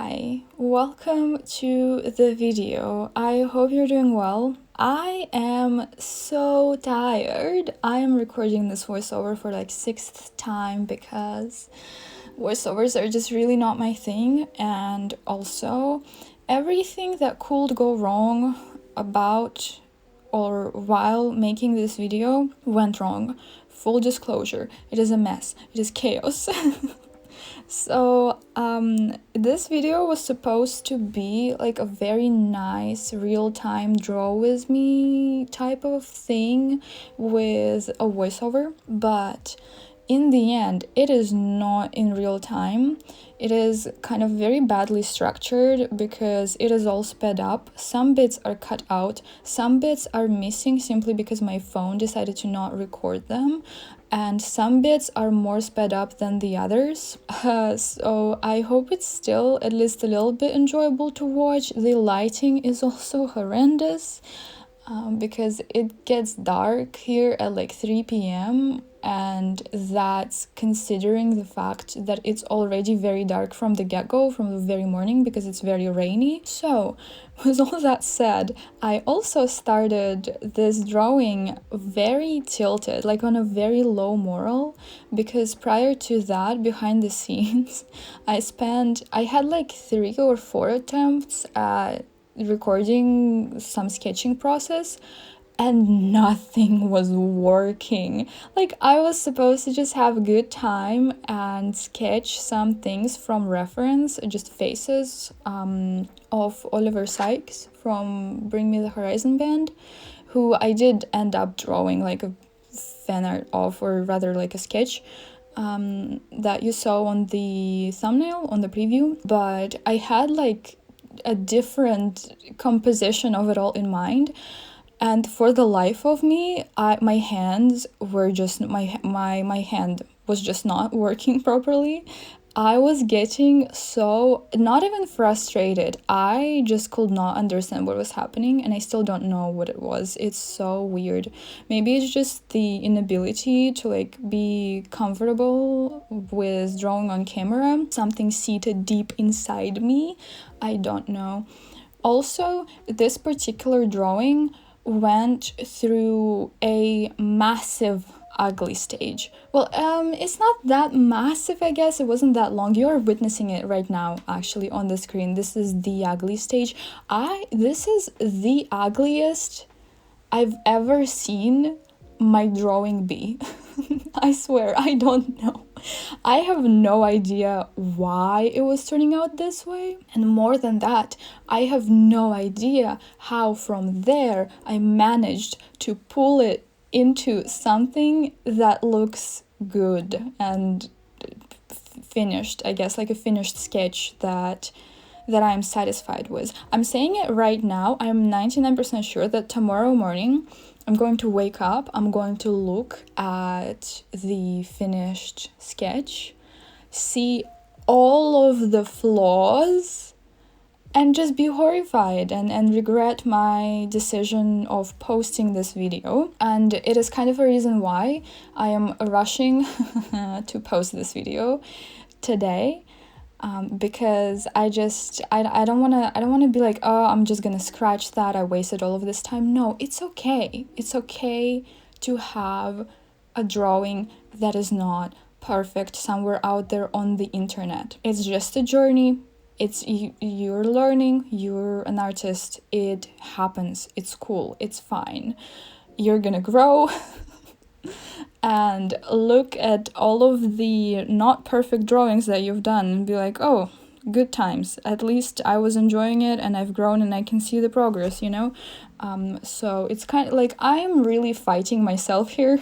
Hi, welcome to the video. I hope you're doing well. I am so tired. I am recording this voiceover for like 6th time because voiceovers are just really not my thing, and also everything that could go wrong about or while making this video went wrong. Full disclosure, it is a mess. It is chaos. So, this video was supposed to be like a very nice real-time draw with me type of thing with a voiceover, but in the end, it is not in real time. It is kind of very badly structured because it is all sped up. Some bits are cut out, some bits are missing simply because my phone decided to not record them, and some bits are more sped up than the others. So I hope it's still at least a little bit enjoyable to watch. The lighting is also horrendous because it gets dark here at like 3 p.m. and that's considering the fact that it's already very dark from the get-go, from the very morning, because it's very rainy. So with all that said, I also started this drawing very tilted, like on a very low moral, because prior to that, behind the scenes, I had like 3 or 4 attempts at recording some sketching process, and nothing was working. Like, I was supposed to just have a good time and sketch some things from reference, just faces of Oliver Sykes from Bring Me the Horizon band, who I did end up drawing like a fan art of, or rather like a sketch that you saw on the thumbnail, on the preview. But I had like a different composition of it all in mind, and for the life of me, my hands were just my hand was just not working properly. I was getting so, not even frustrated, I just could not understand what was happening, and I still don't know what it was. It's so weird. Maybe it's just the inability to like be comfortable with drawing on camera, something seated deep inside me. I don't know. Also, this particular drawing went through a massive ugly stage. Well, it's not that massive, I guess. It wasn't that long. You're witnessing it right now, actually, on the screen. This is the ugly stage. This is the ugliest I've ever seen my drawing be. I swear, I don't know. I have no idea why it was turning out this way. And more than that, I have no idea how from there I managed to pull it into something that looks good and finished, I guess, like a finished sketch that I'm satisfied with. I'm saying it right now. I'm 99% sure that tomorrow morning I'm going to wake up, I'm going to look at the finished sketch, see all of the flaws, and just be horrified and regret my decision of posting this video. And it is kind of a reason why I am rushing to post this video today. Because I don't want to be like, oh, I'm just gonna scratch that, I wasted all of this time. No, it's okay to have a drawing that is not perfect somewhere out there on the internet. It's just a journey. It's you're learning, you're an artist, it happens, it's cool, it's fine, you're gonna grow. And look at all of the not perfect drawings that you've done and be like, oh, good times. At least I was enjoying it and I've grown and I can see the progress, you know? So it's kind of like I'm really fighting myself here.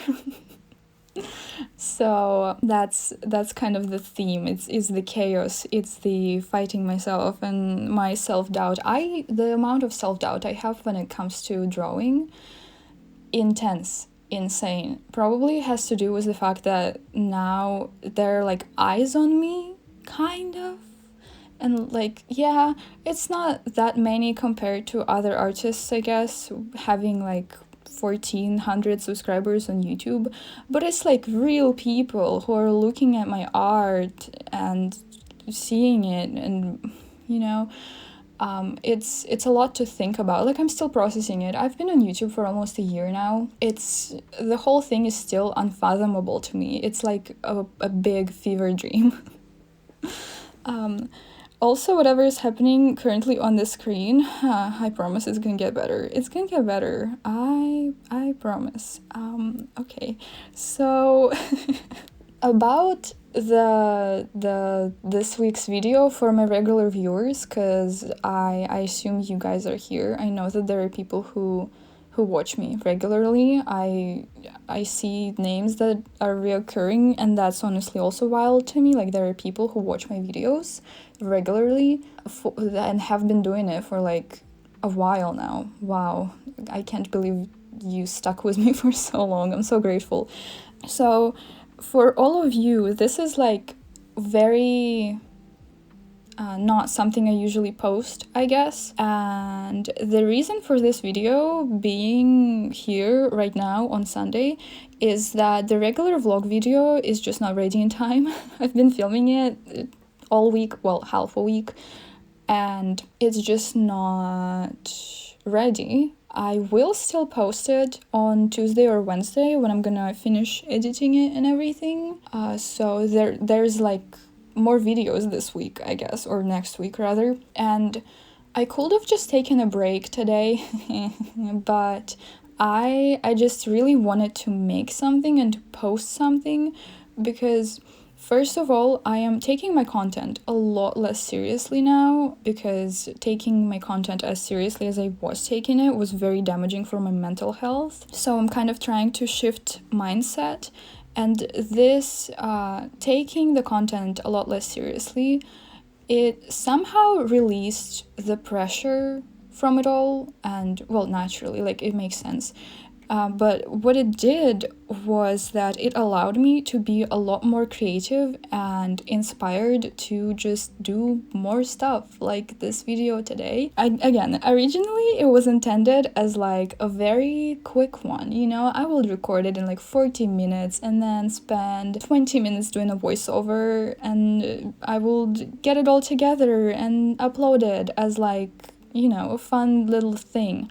So that's kind of the theme. It's the chaos, it's the fighting myself and my self-doubt. The amount of self-doubt I have when it comes to drawing, intense. Insane. Probably has to do with the fact that now there are like eyes on me, kind of. And like, yeah, it's not that many compared to other artists, I guess, having like 1,400 subscribers on YouTube, but it's like real people who are looking at my art and seeing it and you know. It's a lot to think about. Like, I'm still processing it. I've been on YouTube for almost a year now. The whole thing is still unfathomable to me. It's like a big fever dream. Also, whatever is happening currently on the screen, I promise it's gonna get better. It's gonna get better. I promise. Okay. So about the this week's video for my regular viewers, because I assume you guys are here. I know that there are people who watch me regularly. I see names that are reoccurring, and that's honestly also wild to me. Like, there are people who watch my videos regularly and have been doing it for like a while now. Wow, I can't believe you stuck with me for so long. I'm so grateful. So for all of you, this is like very not something I usually post, I guess. And the reason for this video being here right now on Sunday is that the regular vlog video is just not ready in time. I've been filming it all week, well, half a week, and it's just not ready. I will still post it on Tuesday or Wednesday when I'm gonna finish editing it and everything. So there's like more videos this week, I guess, or next week rather. And I could have just taken a break today, but I just really wanted to make something and to post something because first of all, I am taking my content a lot less seriously now, because taking my content as seriously as I was taking it was very damaging for my mental health. So I'm kind of trying to shift mindset, and this taking the content a lot less seriously, it somehow released the pressure from it all, and well, naturally, like, it makes sense. But what it did was that it allowed me to be a lot more creative and inspired to just do more stuff, like this video today. Again, originally it was intended as like a very quick one, you know? I would record it in like 40 minutes and then spend 20 minutes doing a voiceover, and I would get it all together and upload it as like, you know, a fun little thing.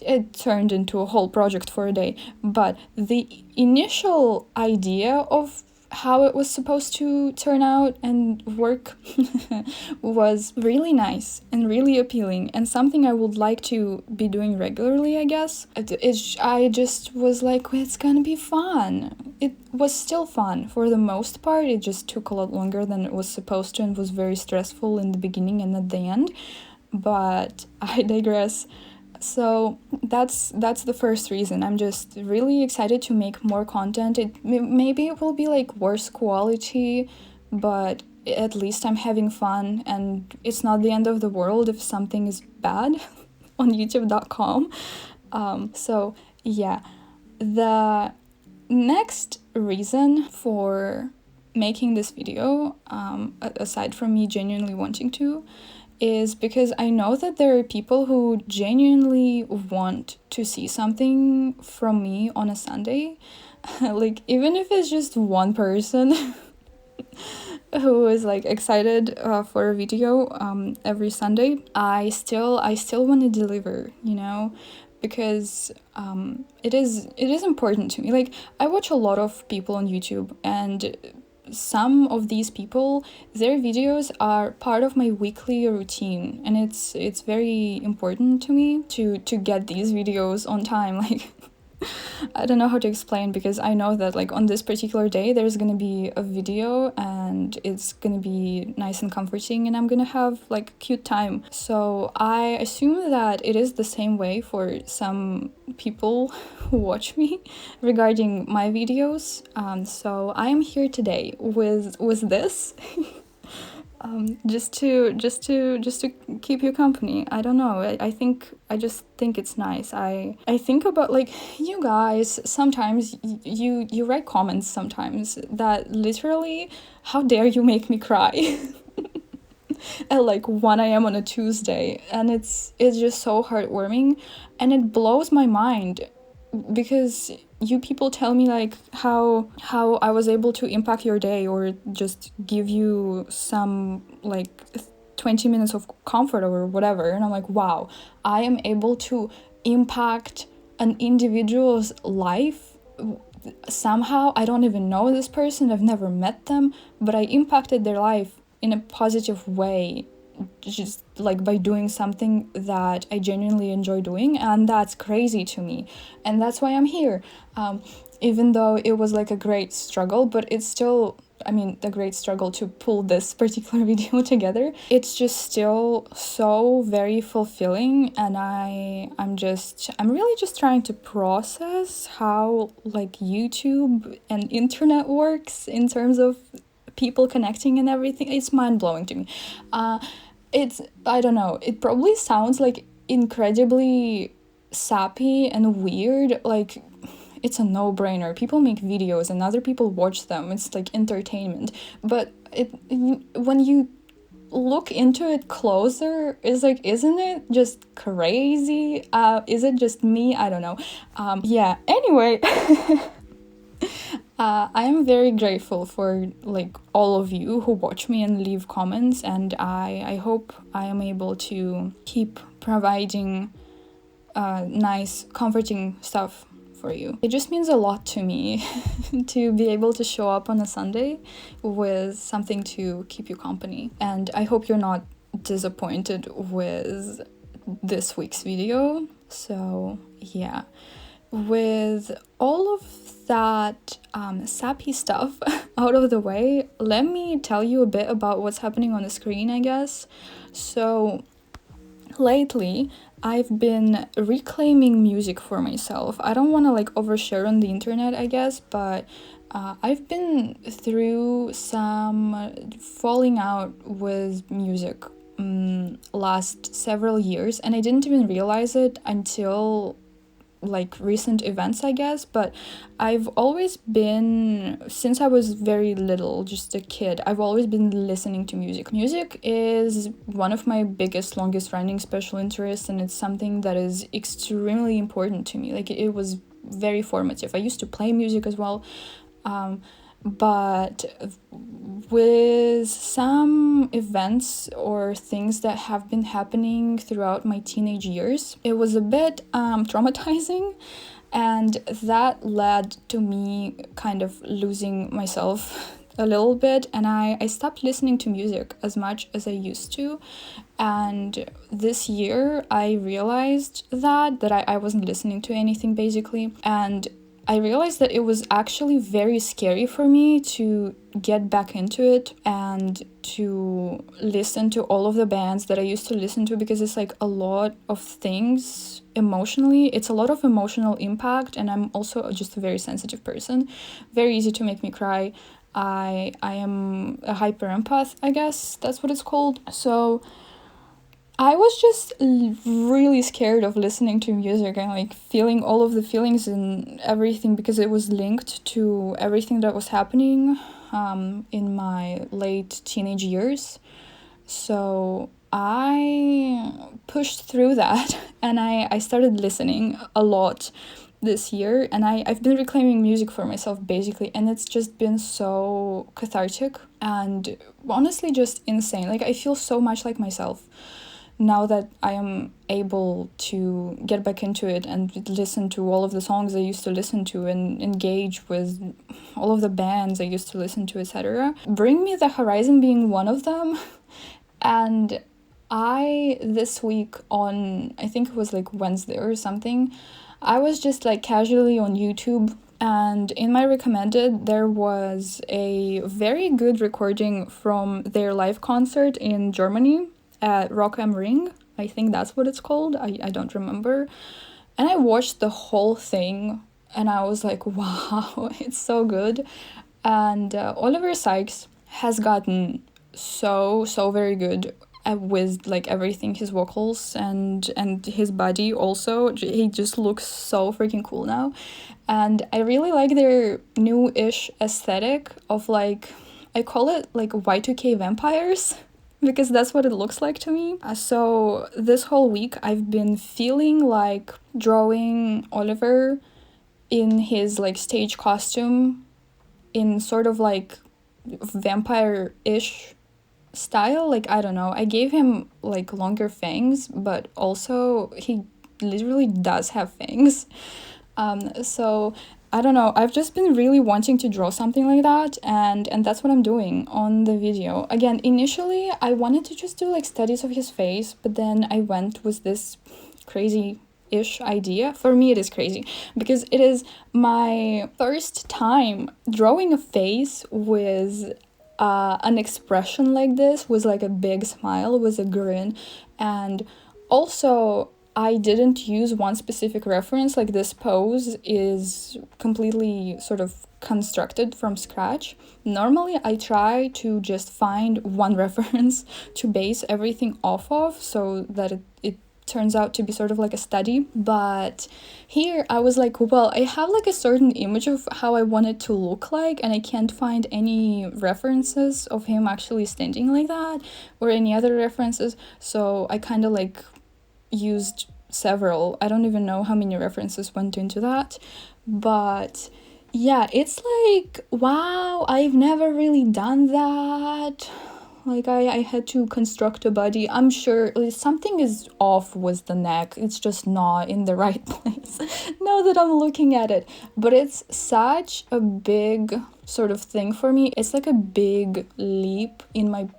It turned into a whole project for a day, but the initial idea of how it was supposed to turn out and work was really nice and really appealing, and something I would like to be doing regularly, I guess. I just was like, it's gonna be fun. It was still fun for the most part. It just took a lot longer than it was supposed to and was very stressful in the beginning and at the end, but I digress. So that's the first reason. I'm just really excited to make more content. Maybe it will be like worse quality, but at least I'm having fun, and it's not the end of the world if something is bad on youtube.com. So yeah, the next reason for making this video, aside from me genuinely wanting to, is because I know that there are people who genuinely want to see something from me on a Sunday. Like, even if it's just one person who is like excited for a video every Sunday, I still want to deliver, you know, because it is important to me. Like, I watch a lot of people on YouTube, and some of these people, their videos are part of my weekly routine, and it's very important to me to get these videos on time. Like, I don't know how to explain, because I know that like on this particular day there's gonna be a video and it's gonna be nice and comforting, and I'm gonna have like cute time. So I assume that it is the same way for some people who watch me regarding my videos. So I am here today with this. Just to keep you company. I don't know. I just think it's nice. I think about like, you guys sometimes you write comments sometimes that literally, how dare you make me cry at like 1 a.m. on a Tuesday, and it's just so heartwarming, and it blows my mind, because you people tell me like how I was able to impact your day or just give you some like 20 minutes of comfort or whatever. And I'm like, wow, I am able to impact an individual's life. Somehow I don't even know this person, I've never met them, but I impacted their life in a positive way, just like by doing something that I genuinely enjoy doing. And that's crazy to me, and that's why I'm here. Even though it was like a great struggle, but it's still, I mean, the great struggle to pull this particular video together, it's just still so very fulfilling. And I'm really just trying to process how like YouTube and internet works in terms of people connecting and everything. It's mind-blowing to me. I don't know, it probably sounds like incredibly sappy and weird, like it's a no-brainer. People make videos and other people watch them. It's like entertainment. But when you look into it closer, it's like, isn't it just crazy? Is it just me? I don't know. Yeah, anyway. I am very grateful for like all of you who watch me and leave comments, and I hope I am able to keep providing nice, comforting stuff for you. It just means a lot to me to be able to show up on a Sunday with something to keep you company. And I hope you're not disappointed with this week's video. So yeah, with all of that sappy stuff out of the way, let me tell you a bit about what's happening on the screen, I guess. So lately, I've been reclaiming music for myself. I don't want to like overshare on the internet, I guess, but I've been through some falling out with music last several years, and I didn't even realize it until like recent events, I guess. But I've always been, since I was very little, just a kid, I've always been listening to music. Music is one of my biggest, longest running special interests, and it's something that is extremely important to me. Like, it was very formative. I used to play music as well, but with some events or things that have been happening throughout my teenage years, it was a bit traumatizing, and that led to me kind of losing myself a little bit, and I stopped listening to music as much as I used to. And this year I realized that I wasn't listening to anything, basically, and I realized that it was actually very scary for me to get back into it and to listen to all of the bands that I used to listen to, because it's like a lot of things emotionally. It's a lot of emotional impact, and I'm also just a very sensitive person. Very easy to make me cry. I am a hyper empath, I guess that's what it's called. So I was just really scared of listening to music and like feeling all of the feelings and everything, because it was linked to everything that was happening in my late teenage years. So I pushed through that and I started listening a lot this year, and I've been reclaiming music for myself, basically, and it's just been so cathartic and honestly just insane. Like, I feel so much like myself now that I am able to get back into it and listen to all of the songs I used to listen to and engage with all of the bands I used to listen to, etc. Bring Me the Horizon being one of them. And this week on, I think it was like Wednesday or something, I was just like casually on YouTube, and in my recommended there was a very good recording from their live concert in Germany at Rock am Ring. I think that's what it's called. I don't remember. And I watched the whole thing and I was like, wow, it's so good. And Oliver Sykes has gotten so very good with like everything, his vocals and his body also. He just looks so freaking cool now. And I really like their new-ish aesthetic of like, I call it like Y2K vampires, because that's what it looks like to me. So this whole week I've been feeling like drawing Oliver in his like stage costume in sort of like vampire-ish style, like, I don't know, I gave him like longer fangs, but also he literally does have fangs. So I don't know, I've just been really wanting to draw something like that, and that's what I'm doing on the video. Again, initially I wanted to just do like studies of his face, but then I went with this crazy-ish idea. For me it is crazy because it is my first time drawing a face with an expression like this, was like a big smile, was a grin. And also I didn't use one specific reference, like this pose is completely sort of constructed from scratch. Normally I try to just find one reference to base everything off of so that it turns out to be sort of like a study. But here I was like, well, I have like a certain image of how I want it to look like, and I can't find any references of him actually standing like that or any other references. So I kind of like used several. I don't even know how many references went into that. But yeah, it's like, wow, I've never really done that. Like, I had to construct a body. I'm sure something is off with the neck. It's just not in the right place now that I'm looking at it. But it's such a big sort of thing for me. It's like a big leap in my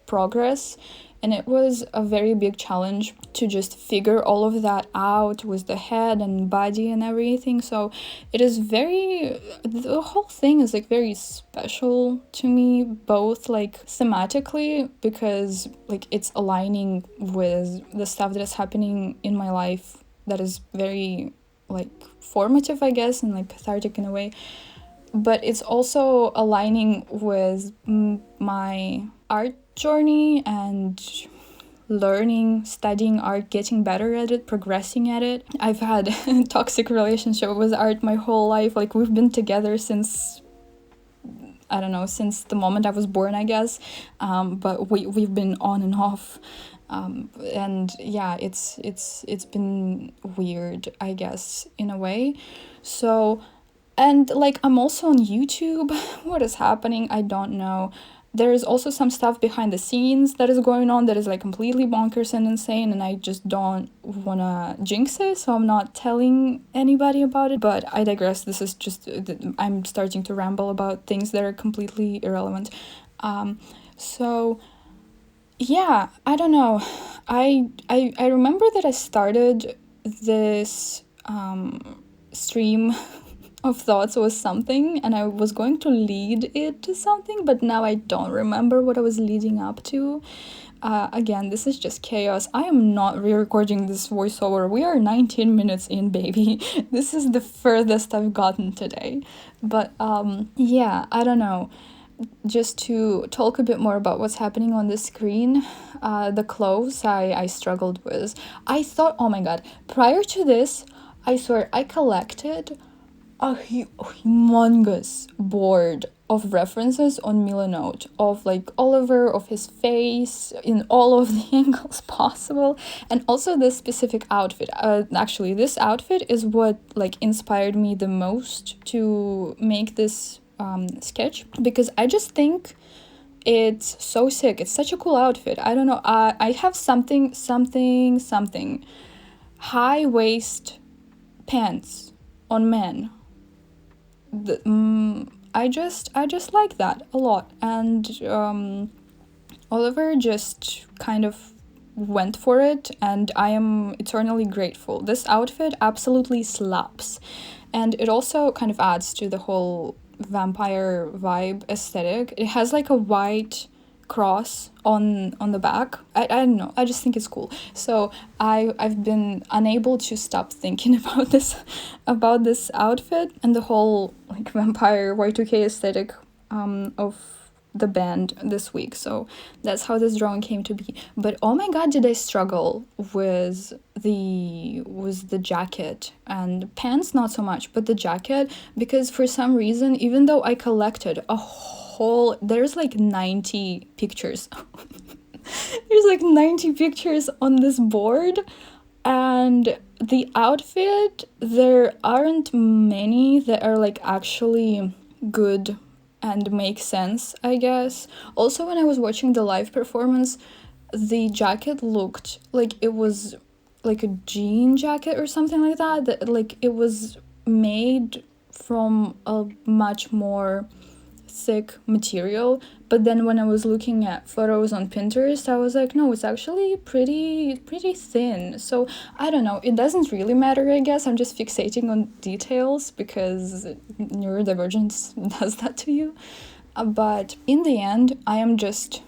progress. And it was a very big challenge to just figure all of that out with the head and body and everything. So it is the whole thing is like very special to me, both like thematically, because like it's aligning with the stuff that is happening in my life that is very like formative, I guess, and like cathartic in a way. But it's also aligning with my art journey and learning, studying art, getting better at it, progressing at it. I've had a toxic relationship with art my whole life. Like, we've been together since, I don't know, since the moment I was born, I guess. But we've been on and off. And yeah, it's been weird, I guess, in a way. So, and like, I'm also on YouTube. What is happening? I don't know. There is also some stuff behind the scenes that is going on that is like completely bonkers and insane, and I just don't wanna jinx it, so I'm not telling anybody about it. But I digress. This is just, I'm starting to ramble about things that are completely irrelevant. So yeah, I don't know. I remember that I started this stream of thoughts was something, and I was going to lead it to something, but now I don't remember what I was leading up to. Again, this is just chaos. I am not re-recording this voiceover. We are 19 minutes in, baby. This is the furthest I've gotten today. But yeah, I don't know. Just to talk a bit more about what's happening on the screen, the clothes I struggled with. I thought, oh my god, prior to this, I swear I collected a humongous board of references on Milanote of like Oliver, of his face in all of the angles possible, and also this specific outfit. Actually, this outfit is what like inspired me the most to make this sketch, because I just think it's so sick. It's such a cool outfit. I don't know. I have something high waist pants on men. I just like that a lot, and Oliver just kind of went for it, and I am eternally grateful. This outfit absolutely slaps, and it also kind of adds to the whole vampire vibe aesthetic. It has like a white cross on the back. I don't know, I just think it's cool. So I've been unable to stop thinking about this outfit and the whole like vampire Y2K aesthetic of the band this week. So that's how this drawing came to be. But oh my god, did I struggle with the jacket and pants, not so much, but the jacket, because for some reason, even though I collected there's like 90 pictures there's like 90 pictures on this board, and the outfit, there aren't many that are like actually good and make sense, I guess. Also, when I was watching the live performance, the jacket looked like it was like a jean jacket or something like that. Like it was made from a much more thick material, but then when I was looking at photos on Pinterest, I was like, no, it's actually pretty thin. So I don't know, it doesn't really matter, I guess. I'm just fixating on details because neurodivergence does that to you. But in the end, I am just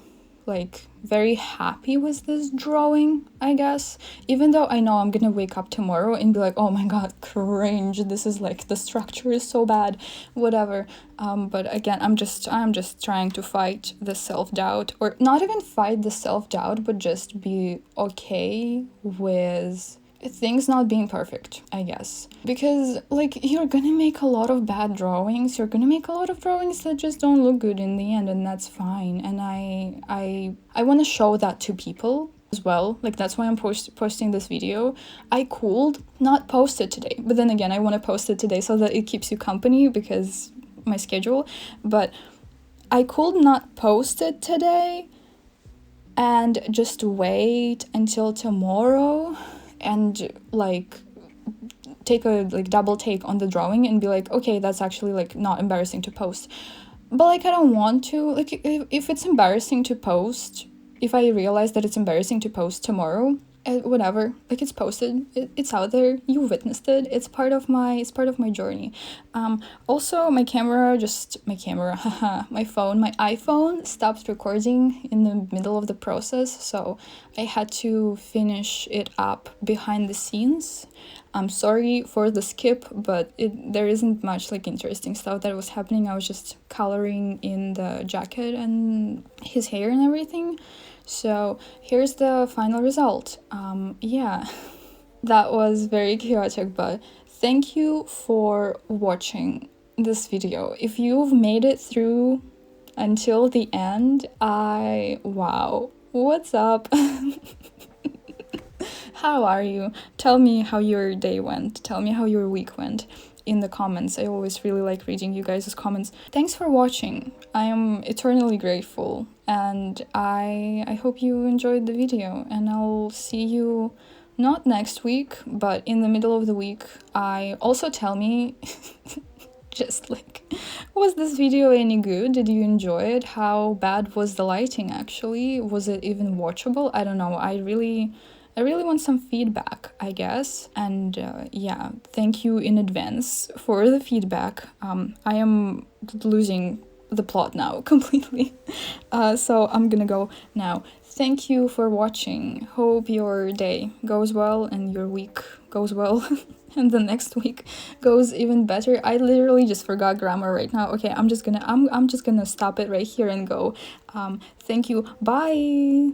like very happy with this drawing, I guess. Even though I know I'm gonna wake up tomorrow and be like, oh my god, cringe, this is like, the structure is so bad, whatever. But again, I'm just trying to fight the self-doubt, or not even fight the self-doubt, but just be okay with things not being perfect, I guess. Because like, you're gonna make a lot of bad drawings, you're gonna make a lot of drawings that just don't look good in the end, and that's fine. And I want to show that to people as well. Like, that's why I'm posting this video. I could not post it today, but then again, I want to post it today so that it keeps you company, because my schedule. But I could not post it today and just wait until tomorrow and like take a like double take on the drawing and be like, okay, that's actually like not embarrassing to post. But like, I don't want to. Like, if it's embarrassing to post, if I realize that it's embarrassing to post tomorrow, whatever, like, it's posted, it's out there, you witnessed it, it's part of my journey. Also, my iPhone stopped recording in the middle of the process, so I had to finish it up behind the scenes. I'm sorry for the skip, but there isn't much like interesting stuff that was happening. I was just coloring in the jacket and his hair and everything. So here's the final result. Yeah, that was very chaotic, but thank you for watching this video. If you've made it through until the end, wow, what's up? How are you? Tell me how your day went. Tell me how your week went in the comments. I always really like reading you guys' comments. Thanks for watching. I am eternally grateful, and I hope you enjoyed the video, and I'll see you not next week, but in the middle of the week. Also tell me just like, was this video any good? Did you enjoy it? How bad was the lighting actually? Was it even watchable? I don't know. I really want some feedback, I guess. And yeah, thank you in advance for the feedback. I am losing the plot now completely. So I'm gonna go now. Thank you for watching. Hope your day goes well and your week goes well. And the next week goes even better. I literally just forgot grammar right now. Okay, I'm just gonna stop it right here and go. Thank you. Bye.